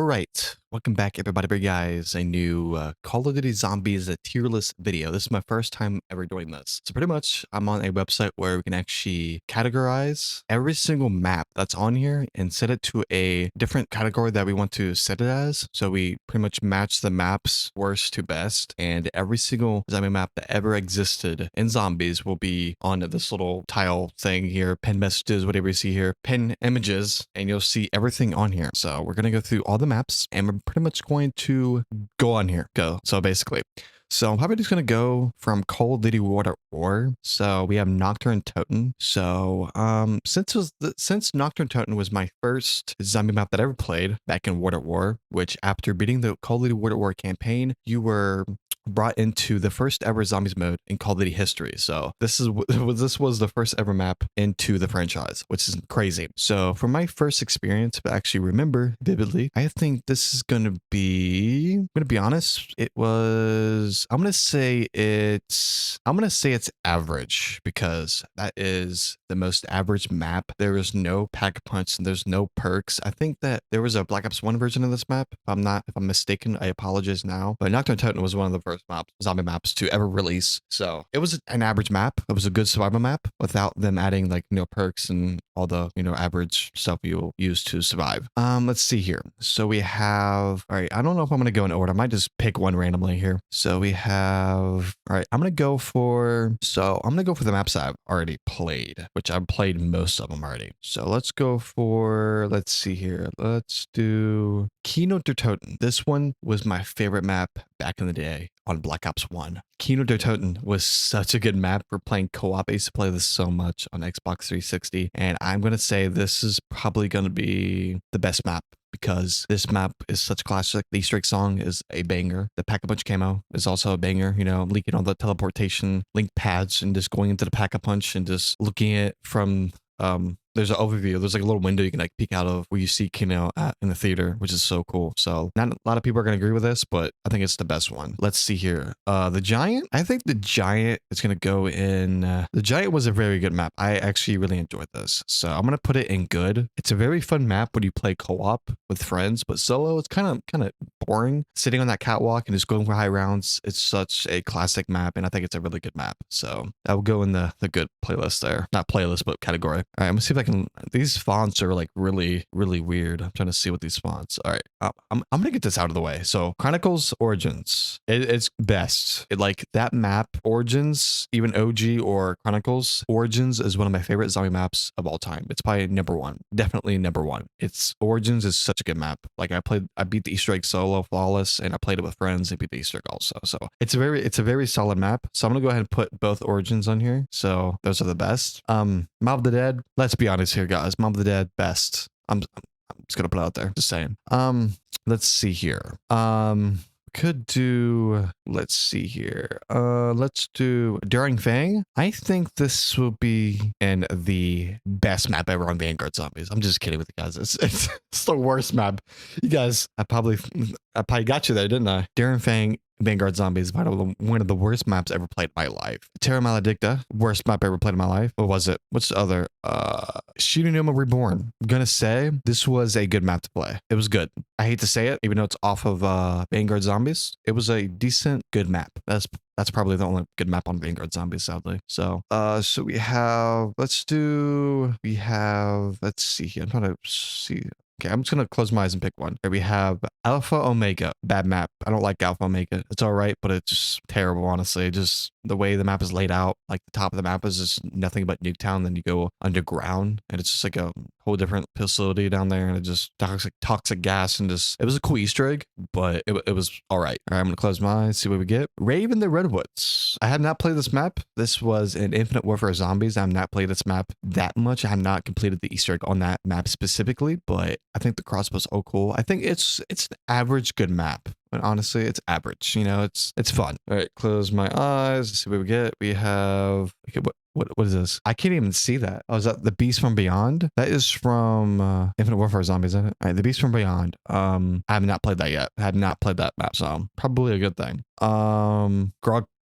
right, welcome back everybody, big guys. A new Call of Duty Zombies a tier list video. This is my first time ever doing this. So pretty much I'm on a website where we can actually categorize every single map that's on here and set it to a different category that we want to set it as. So we pretty much match the maps worst to best, and every single zombie map that ever existed in zombies will be on this little tile thing here, pin messages, whatever you see here, pin images, and you'll see everything on here. So we're gonna go through all the maps and we're pretty much going to go on here. So basically, so I'm probably just going to go from Call of Duty World at War. So we have Nocturne Toten. So since Nocturne Toten was my first zombie map that I ever played back in World at War, which after beating the Call of Duty World at War campaign, you were brought into the first ever zombies mode in Call of Duty history. So this was the first ever map into the franchise, which is crazy. So for my first experience, but actually remember vividly, I think this is gonna be, I'm gonna be honest, I'm gonna say it's average, because that is the most average map. There is no pack punch and there's no perks. I think that there was a Black Ops 1 version of this map. If I'm mistaken, I apologize now. But Nocturne Toten was one of the first zombie maps to ever release. So it was an average map. It was a good survival map without them adding like perks and all the average stuff you'll use to survive. Let's see here. So we have, all right, I don't know if I'm gonna go in order. I might just pick one randomly here. So we have, all right, I'm gonna go for the maps I've already played, which I've played most of them already. So let's go for, let's see here. Let's do Kino der Toten. This one was my favorite map back in the day on Black Ops 1. Kino der Toten was such a good map for playing co-op. I used to play this so much on Xbox 360, and I'm going to say this is probably going to be the best map, because this map is such a classic. The Easter egg song is a banger. The Pack-a-Punch camo is also a banger, leaking all the teleportation link pads and just going into the Pack-a-Punch and just looking at it from, there's an overview. There's like a little window you can like peek out of where you see Kino in the theater, which is so cool. So not a lot of people are going to agree with this, but I think it's the best one. Let's see here. The Giant. I think the Giant is going to go in. The Giant was a very good map. I actually really enjoyed this. So I'm going to put it in good. It's a very fun map when you play co-op with friends, but solo, it's kind of boring. Sitting on that catwalk and just going for high rounds. It's such a classic map, and I think it's a really good map. So that will go in the good playlist there. Not playlist, but category. All right, I'm going to see if I can, these fonts are like really weird. I'm trying to see what these fonts. All right, I'm gonna get this out of the way. So Chronicles Origins, it's best. Like that map, Origins, even OG or Chronicles Origins is one of my favorite zombie maps of all time. It's probably number one, definitely number one. It's Origins is such a good map. Like I beat the Easter egg solo flawless, and I played it with friends. I beat the Easter egg also. So it's a very solid map. So I'm gonna go ahead and put both Origins on here. So those are the best. Mob of the Dead. Let's be honest here, guys. Mob of the Dead, best. I'm just gonna put it out there. Just saying. Let's see here. Could do. Let's see here. Let's do Daring Fang. I think this will be in the best map ever on Vanguard Zombies. I'm just kidding with you guys. It's the worst map. You guys, I probably got you there, didn't I? Daring Fang. Vanguard Zombies, one of the worst maps ever played in my life. Terra Maledicta, worst map ever played in my life. What was it? What's the other? Shinonoma Reborn. I'm gonna say this was a good map to play. It was good. I hate to say it, even though it's off of Vanguard Zombies. It was a decent, good map. That's probably the only good map on Vanguard Zombies, sadly. So, so we have, let's see here. I'm trying to see. Okay, I'm just going to close my eyes and pick one. Here we have Alpha Omega. Bad map. I don't like Alpha Omega. It's all right, but it's just terrible, honestly. Just the way the map is laid out. Like the top of the map is just nothing but Nuketown. Then you go underground, and it's just like a whole different facility down there. And it just toxic gas, and just, it was a cool Easter egg, but it was all right. All right, I'm going to close my eyes, see what we get. Rave in the Redwoods. I have not played this map. This was an Infinite Warfare Zombies. I have not played this map that much. I have not completed the Easter egg on that map specifically, but I think the crossbow's cool. I think it's an average good map. But honestly, it's average. It's fun. All right, close my eyes. Let's see what we get. We have, okay, what is this? I can't even see that. Oh, is that the Beast from Beyond? That is from Infinite Warfare Zombies, isn't it? All right, the Beast from Beyond. I have not played that yet. I have not played that map, so probably a good thing. Grod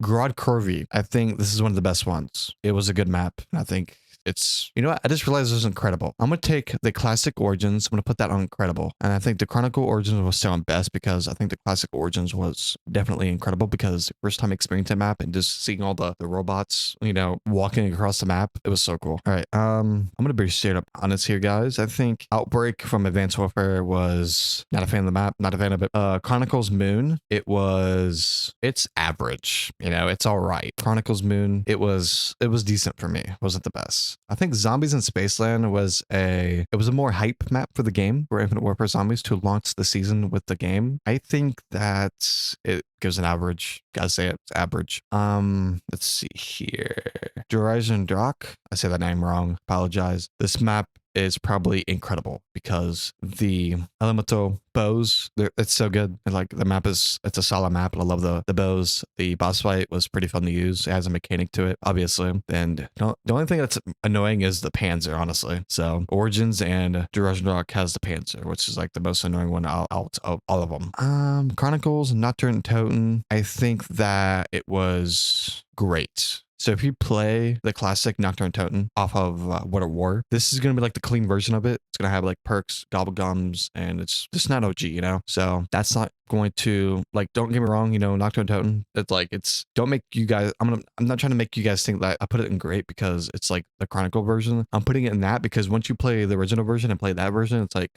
Curvy. I think this is one of the best ones. It was a good map. I think it's, you know what? I just realized it was incredible. I'm going to take the classic origins. I'm going to put that on incredible. And I think the Chronicle origins was still on best because I think the classic origins was definitely incredible because first time experiencing that map and just seeing all the robots, you know, walking across the map, it was so cool. All right. I'm going to be straight up honest here, guys. I think Outbreak from Advanced Warfare was not a fan of the map, not a fan of it. Chronicles Moon, it's average, you know, it's all right. Chronicles Moon, it was decent for me. It wasn't the best. I think Zombies in Spaceland was a more hype map for the game for Infinite Warfare Zombies to launch the season with the game. I think that it gives an average. Gotta say it's average. Let's see here. Horizon Drak. I say that name wrong. Apologize. This map is probably incredible because the elemental bows, it's so good. And like the map it's a solid map. And I love the bows. The boss fight was pretty fun to use. It has a mechanic to it, obviously. And the only thing that's annoying is the Panzer, honestly. So Origins and Rock has the Panzer, which is like the most annoying one out of all of them. Chronicles, Nocturne Toten. I think that it was great. So if you play the classic Nocturne Toten off of What a War, this is going to be like the clean version of it. It's going to have like perks, gobblegums, and it's just not OG, you know? So that's not going to, like, don't get me wrong, you know, Nocturne Toten, don't make you guys, I'm not trying to make you guys think that I put it in great because it's like the Chronicle version. I'm putting it in that because once you play the original version and play that version, it's like,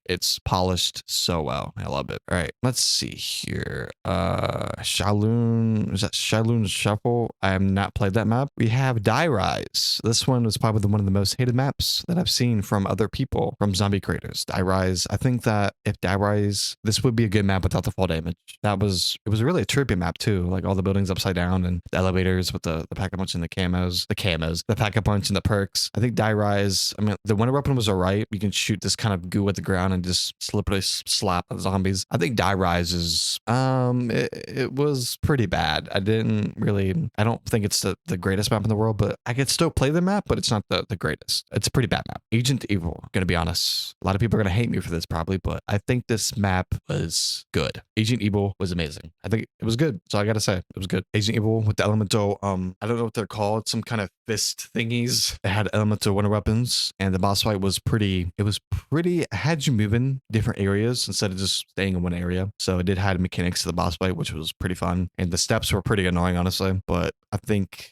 it's polished so well. I love it. All right, let's see here. Shalloon, is that Shalloon Shuffle? I have not played that map. We have Die Rise. This one was probably one of the most hated maps that I've seen from other people, from zombie creators. Die Rise, I think that if Die Rise, this would be a good map without the fall damage. It was really a trippy map too, like all the buildings upside down and the elevators with the pack-a-punch and the pack-a-punch and the perks. I think Die Rise, I mean, the winter weapon was alright. You can shoot this kind of goo at the ground and just slippery slap the zombies. I think Die Rise is, it was pretty bad. I don't think it's the greatest map in the world, but I could still play the map, but it's not the greatest. It's a pretty bad map. Agent Evil, gonna be honest. A lot of people are gonna hate me for this probably, but I think this map was good. Agent Evil was amazing. I think it was good. So I gotta say, it was good. Agent Evil with the elemental, I don't know what they're called, some kind of fist thingies. It had elemental winter weapons, and the boss fight was pretty, it had you moving different areas instead of just staying in one area. So it did have mechanics to the boss fight, which was pretty fun. And the steps were pretty annoying, honestly, but I think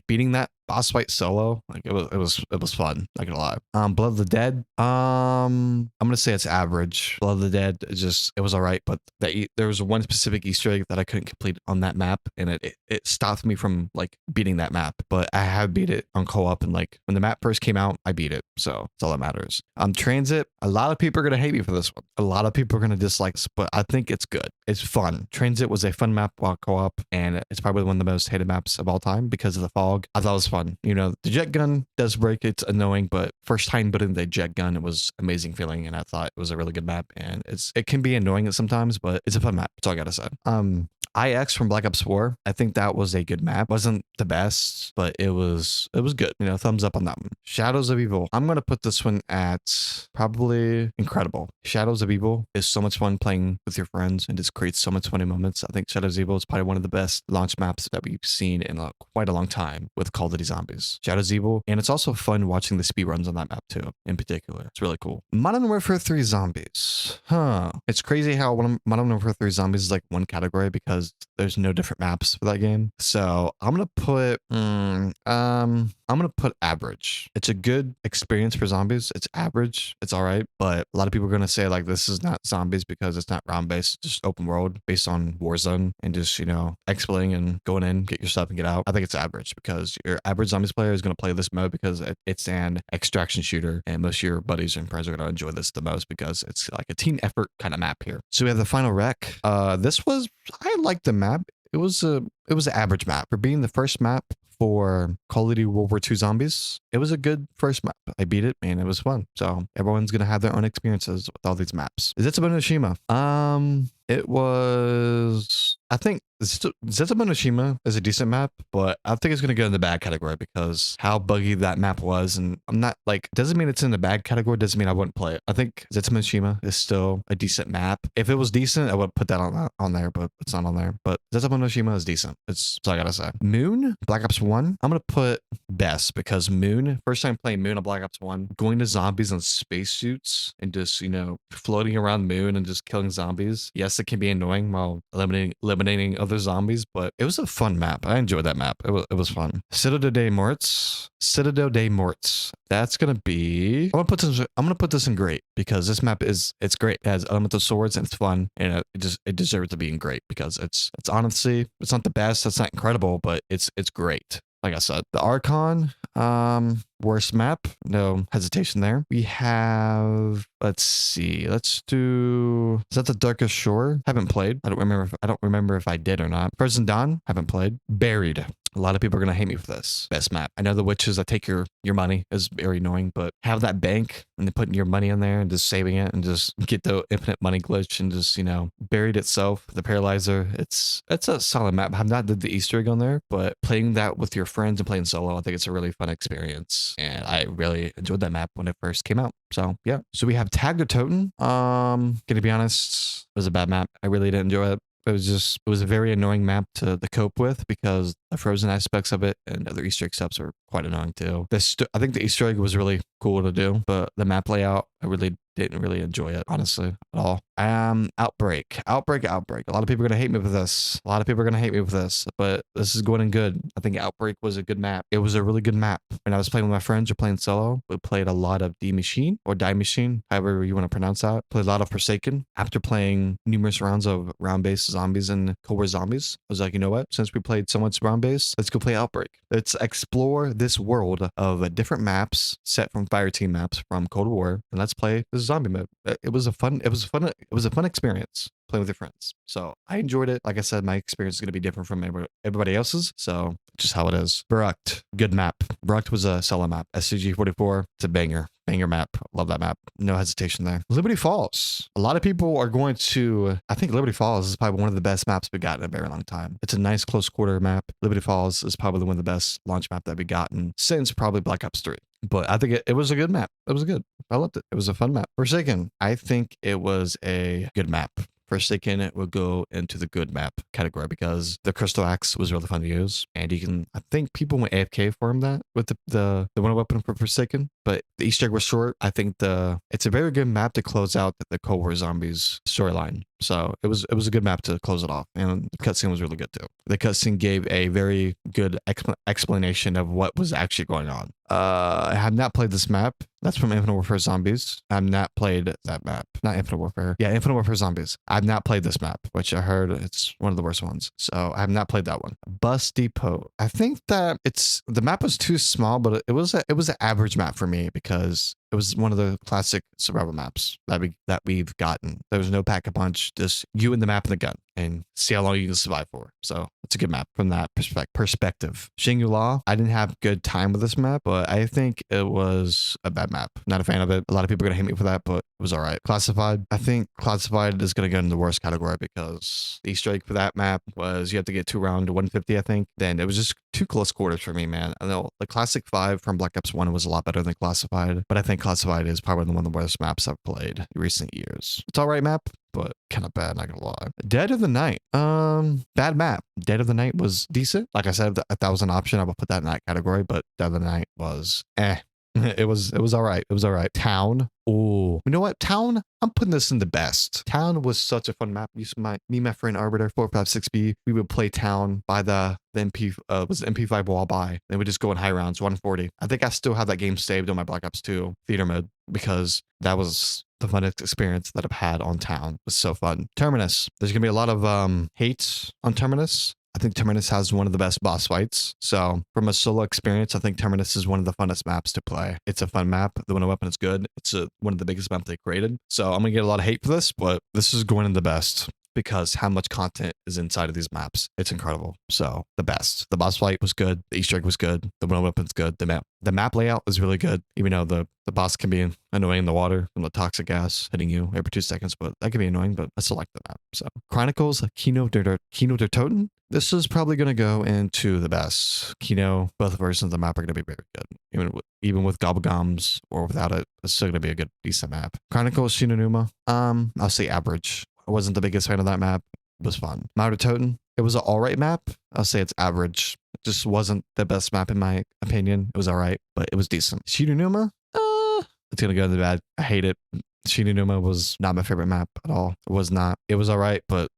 beating that boss fight solo, like it was fun, not gonna lie. Blood of the Dead, I'm gonna say it's average. Blood of the Dead, it was all right, but there was one specific Easter egg that I couldn't complete on that map, and it stopped me from like beating that map. But I have beat it on co-op, and like when the map first came out, I beat it, so that's all that matters. Transit, a lot of people are gonna hate me for this one. A lot of people are gonna dislike this, but I think it's good. It's fun. Transit was a fun map while co-op, and it's probably one of the most hated maps of all time because of the fog. I thought it was fun. You know, the jet gun does break. It's annoying, but first time building the jet gun, it was amazing feeling, and I thought it was a really good map. And it can be annoying at sometimes, but it's a fun map. That's all I gotta say. IX from Black Ops 4, I think that was a good map. Wasn't the best, but it was good. You know, thumbs up on that one. Shadows of Evil, I'm gonna put this one at probably incredible. Shadows of Evil is so much fun playing with your friends and just creates so much funny moments. I think Shadows of Evil is probably one of the best launch maps that we've seen in quite a long time with Call of Duty Zombies. Shadows of Evil, and it's also fun watching the speed runs on that map too, in particular. It's really cool. Modern Warfare 3 Zombies. It's crazy how Modern Warfare 3 Zombies is like one category because there's no different maps for that game. So I'm gonna put average. It's a good experience for zombies. It's average. It's all right, but a lot of people are gonna say like this is not zombies because it's not round based, just open world based on Warzone and just, you know, exploring and going in, get your stuff and get out. I think it's average because your average zombies player is gonna play this mode because it's an extraction shooter, and most of your buddies and friends are gonna enjoy this the most because it's like a team effort kind of map here. So we have the final wreck. I like the map. It was an average map for being the first map for Call of Duty World War II Zombies. It was a good first map. I beat it and it was fun. So everyone's gonna have their own experiences with all these maps. Is it Tsubono Shima? It was I think Zetsubanoshima is a decent map, but I think it's gonna go in the bad category because how buggy that map was, and I'm not like doesn't mean it's in the bad category. Doesn't mean I wouldn't play it. I think Zetsubanoshima is still a decent map. If it was decent, I would put that on there, but it's not on there. But Zetsubanoshima is decent. It's all I gotta say. Moon, Black Ops 1. I'm gonna put best because Moon, first time playing Moon on Black Ops 1, going to zombies on spacesuits and just, floating around the moon and just killing zombies. Yes, it can be annoying while eliminating other zombies, but it was a fun map. I enjoyed that map. It was fun. Citadel des Morts. Citadel des Morts. That's gonna be. I'm gonna put this in great because this map it's great. It has elemental swords and it's fun and it deserves to be in great because it's honestly it's not the best. It's not incredible, but it's great. Like I said, the Archon, worst map, no hesitation there. We have, let's see, let's do, is that the Darkest Shore? Haven't played. I don't remember if I did or not. Frozen Dawn, haven't played. Buried. A lot of people are gonna hate me for this. Best map. I know the witches that take your money is very annoying, but have that bank and then putting your money in there and just saving it and just get the infinite money glitch and just Buried itself, the paralyzer. It's a solid map. I've not did the Easter egg on there, but playing that with your friends and playing solo, I think it's a really fun experience. And I really enjoyed that map when it first came out. So yeah. So we have Tag the Totem. Gonna be honest, it was a bad map. I really didn't enjoy it. It was a very annoying map to cope with because the frozen aspects of it and other Easter egg stuffs are quite annoying too. I think the Easter egg was really cool to do, but the map layout, I really didn't really enjoy it, honestly, at all. Outbreak. A lot of people are gonna hate me for this. But this is going in good. I think Outbreak was a good map. It was a really good map. When I was playing with my friends or playing solo, we played a lot of Die Machine, however you want to pronounce that. Played a lot of Forsaken. After playing numerous rounds of round-based zombies and Cold War zombies, I was like, you know what? Since we played so much round-based, let's go play Outbreak. Let's explore this world of different maps set from Fireteam maps from Cold War, and let's play this zombie mode. It was a fun experience playing with your friends. So I enjoyed it. Like I said, my experience is going to be different from everybody else's. So just how it is. Brucht, good map. Brucht was a solo map. SCG-44, it's a banger map. Love that map. No hesitation there. Liberty Falls. A lot of people are going to, I think Liberty Falls is probably one of the best maps we've gotten in a very long time. It's a nice close quarter map. Liberty Falls is probably one of the best launch map that we've gotten since probably Black Ops 3. But I think it was a good map. It was good. I loved it. It was a fun map. Forsaken, I think it was a good map. Forsaken, it will go into the good map category because the Crystal Axe was really fun to use. And I think people went AFK for him that with the one weapon for Forsaken, but the Easter egg was short. I think it's a very good map to close out the Cold War Zombies storyline. So it was a good map to close it off. And the cutscene was really good too. The cutscene gave a very good explanation of what was actually going on. I have not played this map. That's from Infinite Warfare Zombies. I've not played that map. Not Infinite Warfare. Yeah, Infinite Warfare Zombies. I've not played this map, which I heard it's one of the worst ones. So I have not played that one. Bus Depot. I think that the map was too small, but it was an average map for me because it was one of the classic survival maps that we've gotten. There was no pack-a-punch, just you and the map and the gun, and see how long you can survive for. So it's a good map from that perspective. Shangri-La, I didn't have good time with this map, but I think it was a bad map. Not a fan of it. A lot of people are gonna hate me for that, but it was all right. Classified, I think Classified is gonna go in the worst category because the Easter egg for that map was you have to get 2 round to 150, I think. Then it was just too close quarters for me, man. I know the Classic 5 from Black Ops 1 was a lot better than Classified, but I think Classified is probably one of the worst maps I've played in recent years. It's all right map, but kind of bad, not gonna lie. Dead of the Night. Bad map. Dead of the Night was decent. Like I said, if that was an option, I would put that in that category, but Dead of the Night was It was all right. It was all right. Town. Oh, you know what? Town, I'm putting this in the best. Town was such a fun map. Me and my friend Arbiter 456B, we would play Town by the MP5 wall by. Then we just go in high rounds, 140. I think I still have that game saved on my Black Ops 2 theater mode because that was the funnest experience that I've had on Town. It was so fun. Terminus. There's gonna be a lot of hate on Terminus. I think Terminus has one of the best boss fights. So from a solo experience, I think Terminus is one of the funnest maps to play. It's a fun map. The winter weapon is good. It's one of the biggest maps they created. So I'm going to get a lot of hate for this, but this is going in the best because how much content is inside of these maps. It's incredible. So the best. The boss fight was good. The Easter egg was good. The one weapon's good. The map layout is really good, even though the boss can be annoying in the water from the toxic gas hitting you every 2 seconds, but that can be annoying, but I still like the map. So Chronicles, Kino der Toten. This is probably going to go into the best. Kino, both versions of the map are going to be very good. Even with Gobblegoms or without it, it's still going to be a good, decent map. Chronicles Shinonuma, I'll say average. I wasn't the biggest fan of that map. It was fun. Mauer Toten, it was an alright map. I'll say it's average. It just wasn't the best map in my opinion. It was alright, but it was decent. Shinonuma, it's going to go to the bad. I hate it. Shinonuma was not my favorite map at all. It was not. It was alright, but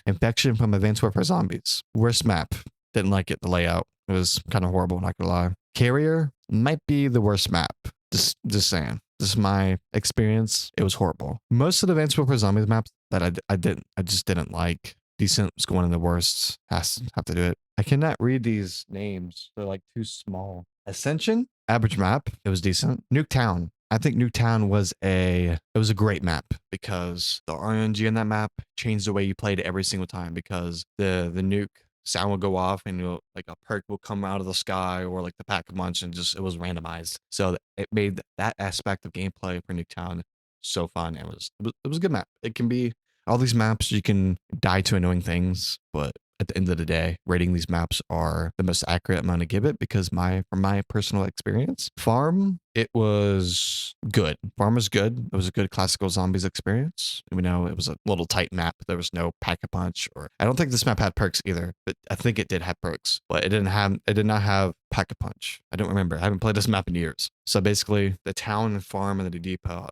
Infection from Advanced Warfare Zombies. Worst map. Didn't like it. The layout. It was kind of horrible, not gonna lie. Carrier might be the worst map. Just saying. This is my experience. It was horrible. Most of the Advanced Warfare Zombies maps that I just didn't like. Decent was one of the worst. Have to do it. I cannot read these names. They're like too small. Ascension, average map. It was decent. Nuketown. I think Nuketown was a great map because the RNG in that map changed the way you played every single time because the nuke sound will go off and like a perk will come out of the sky or like the pack a punch and just it was randomized. So it made that aspect of gameplay for Nuketown so fun. It was a good map. It can be all these maps you can die to annoying things, but at the end of the day, rating these maps are the most accurate I'm going to give it because from my personal experience, Farm, it was good. Farm was good. It was a good classical zombies experience. It was a little tight map. There was no pack-a-punch I don't think this map had perks either, but I think it did have perks, but it did not have pack-a-punch. I don't remember. I haven't played this map in years. So basically the town and farm and the depot,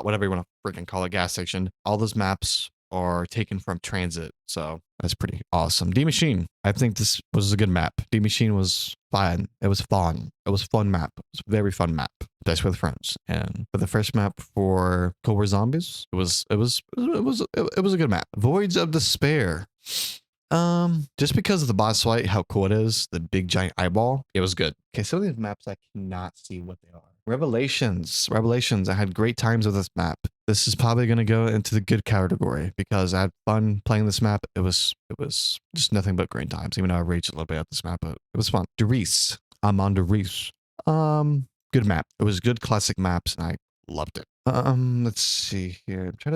whatever you want to freaking call it, gas station, all those maps are taken from transit. So that's pretty awesome. D Machine. I think this was a good map. D Machine was fun. It was fun. It was a fun map. It was a very fun map. Dice with friends. And for the first map for Cold War Zombies, it was a good map. Voids of Despair. Just because of the boss fight, how cool it is, the big giant eyeball, it was good. Okay, some of these maps I cannot see what they are. Revelations. I had great times with this map. This is probably going to go into the good category because I had fun playing this map. It was just nothing but great times, even though I raged a little bit at this map, but it was fun. Derice. I'm on Derice. Good map. It was good classic maps and I loved it. Let's see here. I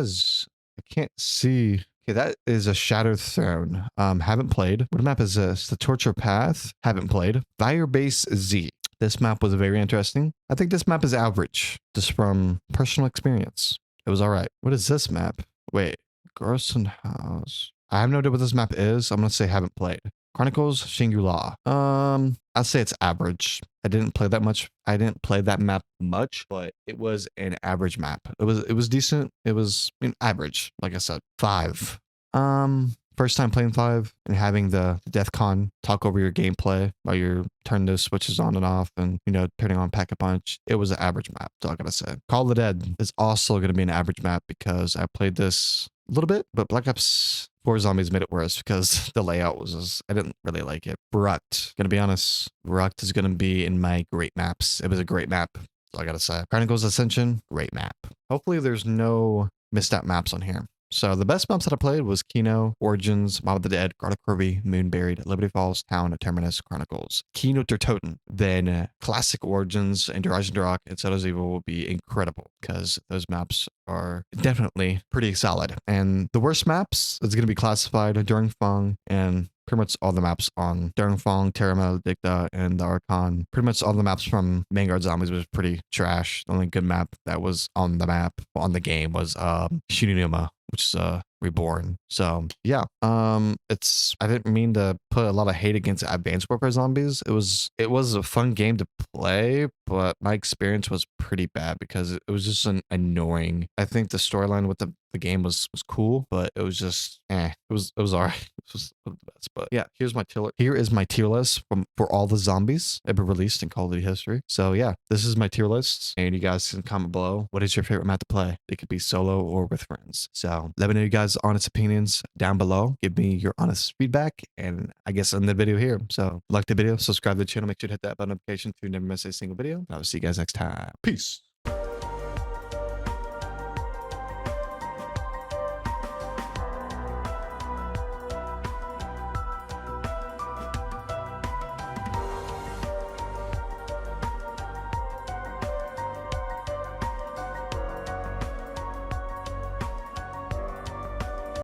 can't see. Okay, that is a Shattered Throne. Haven't played. What map is this? The Torture Path. Haven't played. Firebase Z. This map was very interesting. I think this map is average, just from personal experience. It was all right. What is this map? Wait, Garrison House. I have no idea what this map is. I'm gonna say haven't played. Chronicles Shangri-La. I'll say it's average. I didn't play that much. I didn't play that map much, but it was an average map. It was decent. It was average, like I said. 5. First time playing 5 and having the DEFCON talk over your gameplay while you're turning those switches on and off and, turning on Pack-a-Punch. It was an average map, that's all I gotta say. Call of the Dead is also going to be an average map because I played this a little bit, but Black Ops 4 Zombies made it worse because the layout I didn't really like it. Bruct, gonna be honest, Bruct is gonna be in my great maps. It was a great map, that's all I gotta say. Chronicles Ascension, great map. Hopefully there's no missed out maps on here. So the best maps that I played was Kino, Origins, Mob of the Dead, Garden Kirby, Moonburied, Liberty Falls, Town, Terminus, Chronicles. Kino der Toten. Then Classic Origins and Horizon Rock and Shadows Evil will be incredible because those maps are definitely pretty solid. And the worst maps is going to be classified during Fong and pretty much all the maps on Durangfong, Terra Maledicta, and the Archon. Pretty much all the maps from Vanguard Zombies was pretty trash. The only good map that was on the game was Shinonuma, which is Reborn. So yeah, I didn't mean to put a lot of hate against Advanced Warfare Zombies. It was a fun game to play, but my experience was pretty bad because it was just an annoying. I think the storyline with the game was cool, but it was just it was alright. It was one of the best. But yeah, here is my tier list for all the zombies ever released in Call of Duty history. So yeah, this is my tier list, and you guys can comment below what is your favorite map to play. It could be solo or with friends. So let me know you guys' honest opinions down below. Give me your honest feedback, and I guess end the video here. So like the video, subscribe to the channel, make sure to hit that bell notification to never miss a single video. And I'll see you guys next time. Peace.